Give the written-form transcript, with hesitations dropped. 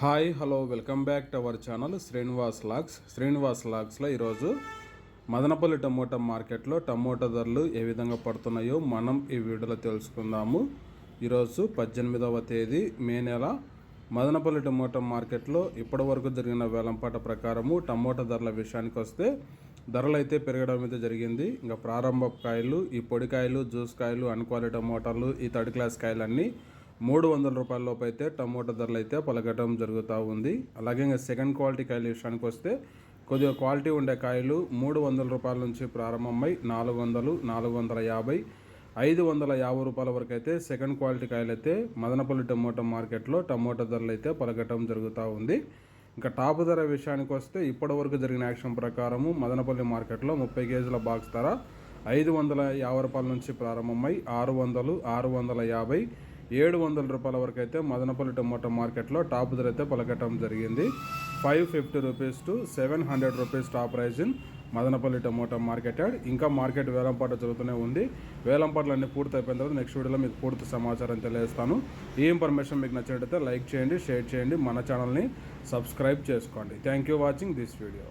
Hi hello welcome back to our channel Srinivas లాగ్స్లో ఈరోజు Madanapalle tomato మార్కెట్లో టమోటా ధరలు ఏ విధంగా పడుతున్నాయో మనం ఈ వీడియోలో తెలుసుకుందాము. ఈరోజు 18వ తేదీ మే నెల మదనపల్లి టమోటా మార్కెట్లో ఇప్పటి వరకు జరిగిన వేలంపాట ప్రకారము టమోటా ధరల విషయానికి వస్తే ధరలు అయితే పెరగడం అయితే జరిగింది. ఇంకా ప్రారంభ కాయలు, ఈ పొడికాయలు, జ్యూస్ కాయలు, అన్క్వాలిటీ టమోటాలు, ఈ థర్డ్ క్లాస్ కాయలన్నీ 300 రూపాయల లోపు అయితే టమోటా ధరలు అయితే పలకటం జరుగుతూ ఉంది. అలాగే ఇంకా సెకండ్ క్వాలిటీ కాయల విషయానికి వస్తే కొద్దిగా క్వాలిటీ ఉండే కాయలు 300 రూపాయల నుంచి ప్రారంభమై 400, 450, 550 రూపాయల వరకు అయితే సెకండ్ క్వాలిటీ కాయలు అయితే మదనపల్లి టమోటా మార్కెట్లో టమోటా ధరలు అయితే పలకటం జరుగుతూ ఉంది. ఇంకా టాప్ ధర విషయానికి వస్తే ఇప్పటి వరకు జరిగిన యాక్షన్ ప్రకారము మదనపల్లి మార్కెట్లో 30 కేజీల బాక్స్ ధర 550 రూపాయల నుంచి ప్రారంభమై 600, 650, 700 రూపాయల వరకు అయితే మదనపల్లి టమోటా మార్కెట్లో టాప్ ధర అయితే పలకటం జరిగింది. 550 rupees to 700 rupees top prize in Madanapalle tomato market yard. ఇంకా మార్కెట్ వేలంపాట జరుగుతూనే ఉంది. వేలంపాటలు అన్నీ పూర్తి అయిపోయిన తర్వాత నెక్స్ట్ వీడియోలో మీకు పూర్తి సమాచారం తెలియజేస్తాను. ఈ ఇన్ఫర్మేషన్ మీకు నచ్చినట్లయితే లైక్ చేయండి, షేర్ చేయండి, మన ఛానల్ని సబ్స్క్రైబ్ చేసుకోండి. Thank you watching this video.